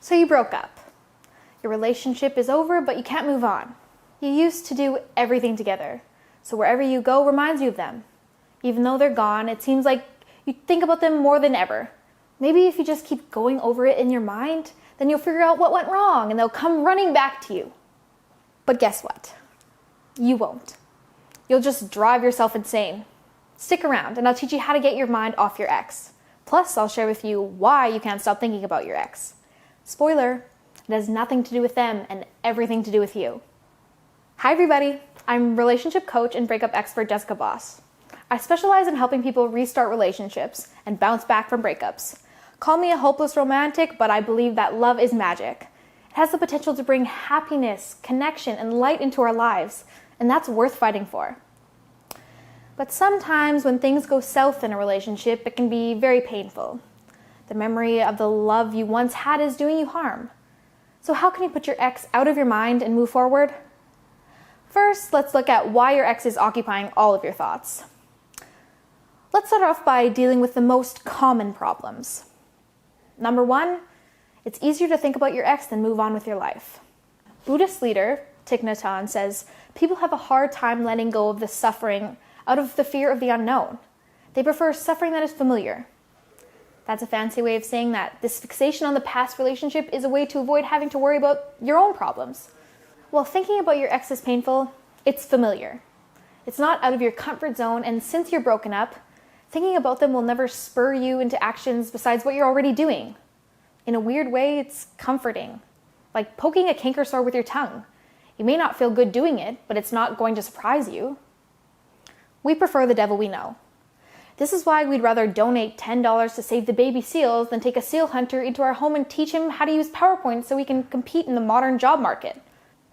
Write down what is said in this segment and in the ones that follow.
So you broke up. Your relationship is over, but you can't move on. You used to do everything together, so wherever you go reminds you of them. Even though they're gone, it seems like you think about them more than ever. Maybe if you just keep going over it in your mind, then you'll figure out what went wrong and they'll come running back to you. But guess what? You won't. You'll just drive yourself insane. Stick around and I'll teach you how to get your mind off your ex. Plus, I'll share with you why you can't stop thinking about your ex. Spoiler, it has nothing to do with them and everything to do with you. Hi everybody, I'm relationship coach and breakup expert Jessica Boss. I specialize in helping people restart relationships and bounce back from breakups. Call me a hopeless romantic, but I believe that love is magic. It has the potential to bring happiness, connection, and light into our lives, and that's worth fighting for. But sometimes when things go south in a relationship, it can be very painful. The memory of the love you once had is doing you harm. So how can you put your ex out of your mind and move forward? First, let's look at why your ex is occupying all of your thoughts. Let's start off by dealing with the most common problems. Number one, it's easier to think about your ex than move on with your life. Buddhist leader Thich Nhat Hanh says people have a hard time letting go of the suffering out of the fear of the unknown. They prefer suffering that is familiar. That's a fancy way of saying that this fixation on the past relationship is a way to avoid having to worry about your own problems. While thinking about your ex is painful, it's familiar. It's not out of your comfort zone, and since you're broken up, thinking about them will never spur you into actions besides what you're already doing. In a weird way, it's comforting. Like poking a canker sore with your tongue. You may not feel good doing it, but it's not going to surprise you. We prefer the devil we know. This is why we'd rather donate $10 to save the baby seals than take a seal hunter into our home and teach him how to use PowerPoint so he can compete in the modern job market.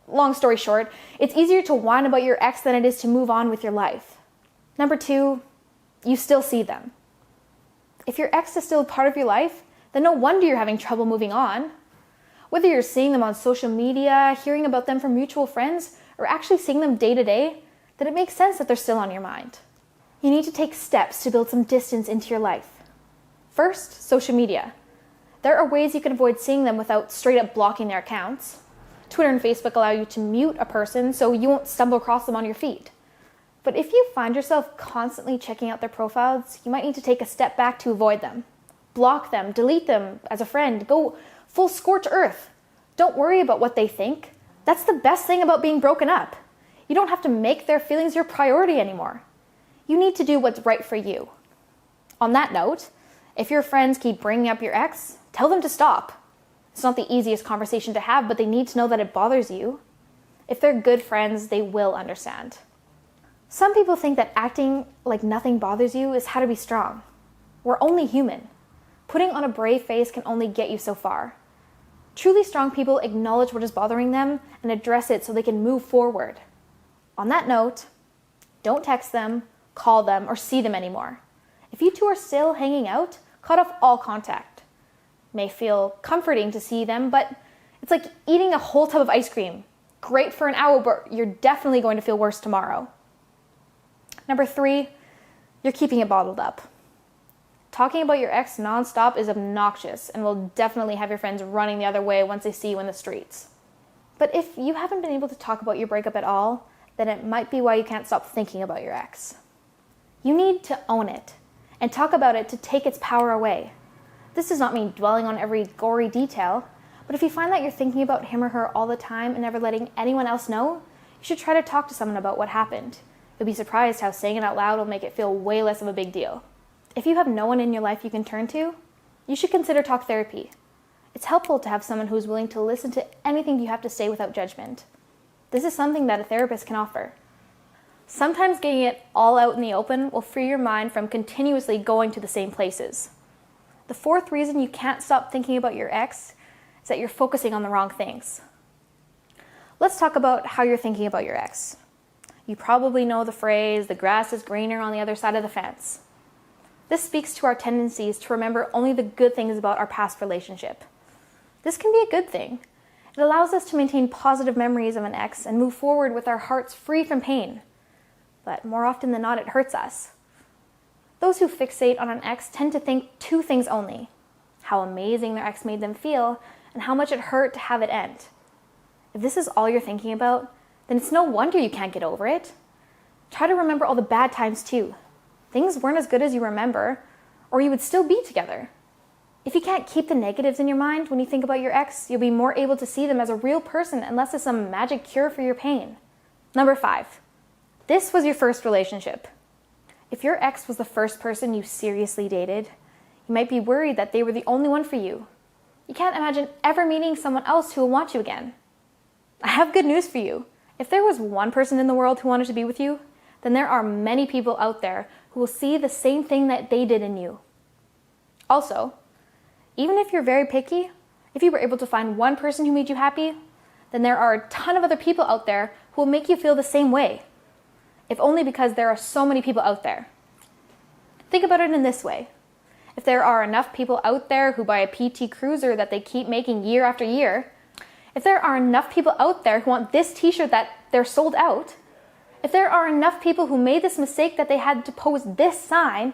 Long story short, it's easier to whine about your ex than it is to move on with your life. Number two, you still see them. If your ex is still a part of your life, then no wonder you're having trouble moving on. Whether you're seeing them on social media, hearing about them from mutual friends, or actually seeing them day to day, then it makes sense that they're still on your mind. You need to take steps to build some distance into your life. First, social media. There are ways you can avoid seeing them without straight up blocking their accounts. Twitter and Facebook allow you to mute a person so you won't stumble across them on your feed. But if you find yourself constantly checking out their profiles, you might need to take a step back to avoid them. Block them, delete them as a friend, go full scorched earth. Don't worry about what they think. That's the best thing about being broken up. You don't have to make their feelings your priority anymore. You need to do what's right for you. On that note, if your friends keep bringing up your ex, tell them to stop. It's not the easiest conversation to have, but they need to know that it bothers you. If they're good friends, they will understand. Some people think that acting like nothing bothers you is how to be strong. We're only human. Putting on a brave face can only get you so far. Truly strong people acknowledge what is bothering them and address it so they can move forward. On that note, don't text them, call them, or see them anymore. If you two are still hanging out, cut off all contact. It may feel comforting to see them, but it's like eating a whole tub of ice cream. Great for an hour, but you're definitely going to feel worse tomorrow. Number three, you're keeping it bottled up. Talking about your ex nonstop is obnoxious and will definitely have your friends running the other way once they see you in the streets. But if you haven't been able to talk about your breakup at all, then it might be why you can't stop thinking about your ex. You need to own it and talk about it to take its power away. This does not mean dwelling on every gory detail, but if you find that you're thinking about him or her all the time and never letting anyone else know, you should try to talk to someone about what happened. You'll be surprised how saying it out loud will make it feel way less of a big deal. If you have no one in your life you can turn to, you should consider talk therapy. It's helpful to have someone who is willing to listen to anything you have to say without judgment. This is something that a therapist can offer. Sometimes getting it all out in the open will free your mind from continuously going to the same places. The fourth reason you can't stop thinking about your ex is that you're focusing on the wrong things. Let's talk about how you're thinking about your ex. You probably know the phrase, the grass is greener on the other side of the fence. This speaks to our tendencies to remember only the good things about our past relationship. This can be a good thing. It allows us to maintain positive memories of an ex and move forward with our hearts free from pain. But more often than not, it hurts us. Those who fixate on an ex tend to think two things only: how amazing their ex made them feel, and how much it hurt to have it end. If this is all you're thinking about, then it's no wonder you can't get over it. Try to remember all the bad times too. Things weren't as good as you remember, or you would still be together. If you can't keep the negatives in your mind when you think about your ex, you'll be more able to see them as a real person and less as some magic cure for your pain. Number 5. This was your first relationship. If your ex was the first person you seriously dated, you might be worried that they were the only one for you. You can't imagine ever meeting someone else who will want you again. I have good news for you. If there was one person in the world who wanted to be with you, then there are many people out there who will see the same thing that they did in you. Also, even if you're very picky, if you were able to find one person who made you happy, then there are a ton of other people out there who will make you feel the same way. If only because there are so many people out there. Think about it in this way. If there are enough people out there who buy a PT Cruiser that they keep making year after year, if there are enough people out there who want this t-shirt that they're sold out, if there are enough people who made this mistake that they had to post this sign,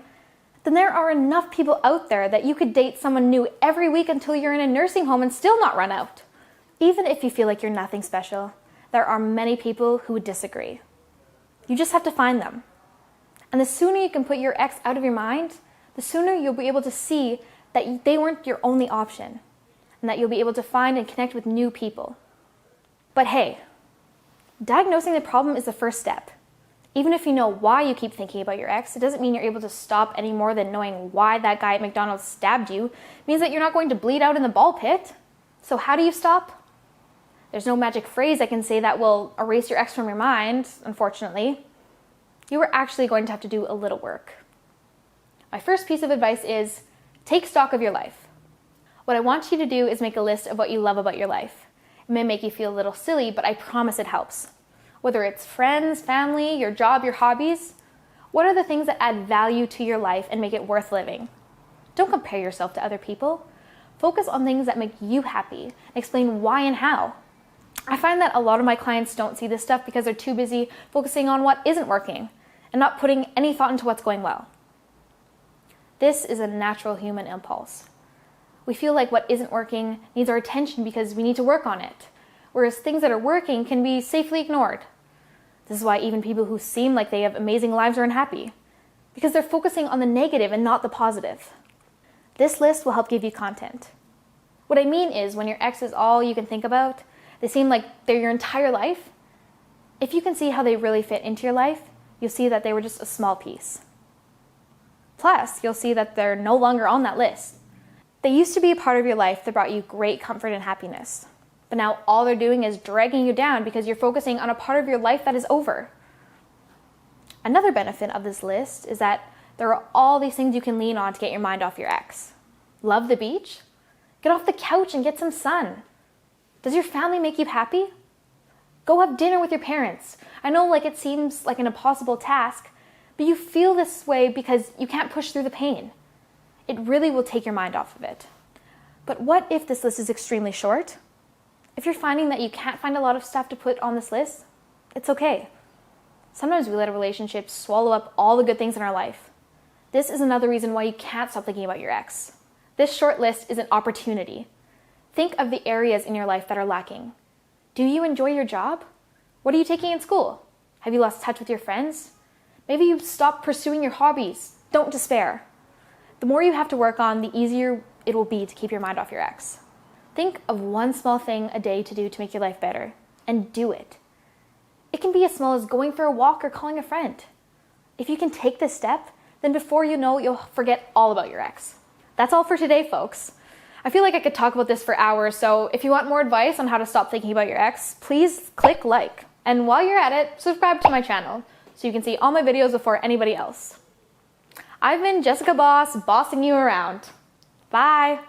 then there are enough people out there that you could date someone new every week until you're in a nursing home and still not run out. Even if you feel like you're nothing special, there are many people who would disagree. You just have to find them. And the sooner you can put your ex out of your mind, the sooner you'll be able to see that they weren't your only option, and that you'll be able to find and connect with new people. But hey, diagnosing the problem is the first step. Even if you know why you keep thinking about your ex, it doesn't mean you're able to stop any more than knowing why that guy at McDonald's stabbed you. It means that you're not going to bleed out in the ball pit. So how do you stop? There's no magic phrase I can say that will erase your ex from your mind, unfortunately. You are actually going to have to do a little work. My first piece of advice is take stock of your life. What I want you to do is make a list of what you love about your life. It may make you feel a little silly, but I promise it helps. Whether it's friends, family, your job, your hobbies, what are the things that add value to your life and make it worth living? Don't compare yourself to other people. Focus on things that make you happy and explain why and how. I find that a lot of my clients don't see this stuff because they're too busy focusing on what isn't working and not putting any thought into what's going well. This is a natural human impulse. We feel like what isn't working needs our attention because we need to work on it, whereas things that are working can be safely ignored. This is why even people who seem like they have amazing lives are unhappy, because they're focusing on the negative and not the positive. This list will help give you content. What I mean is, when your ex is all you can think about, they seem like they're your entire life. If you can see how they really fit into your life, you'll see that they were just a small piece. Plus, you'll see that they're no longer on that list. They used to be a part of your life that brought you great comfort and happiness. But now all they're doing is dragging you down because you're focusing on a part of your life that is over. Another benefit of this list is that there are all these things you can lean on to get your mind off your ex. Love the beach? Get off the couch and get some sun. Does your family make you happy? Go have dinner with your parents. I know it seems like an impossible task, but you feel this way because you can't push through the pain. It really will take your mind off of it. But what if this list is extremely short? If you're finding that you can't find a lot of stuff to put on this list, it's okay. Sometimes we let a relationship swallow up all the good things in our life. This is another reason why you can't stop thinking about your ex. This short list is an opportunity. Think of the areas in your life that are lacking. Do you enjoy your job? What are you taking in school? Have you lost touch with your friends? Maybe you've stopped pursuing your hobbies. Don't despair. The more you have to work on, the easier it will be to keep your mind off your ex. Think of one small thing a day to do to make your life better, and do it. It can be as small as going for a walk or calling a friend. If you can take this step, then before you know, you'll forget all about your ex. That's all for today, folks. I feel like I could talk about this for hours, so if you want more advice on how to stop thinking about your ex, please click like. And while you're at it, subscribe to my channel so you can see all my videos before anybody else. I've been Jessica Boss, bossing you around. Bye.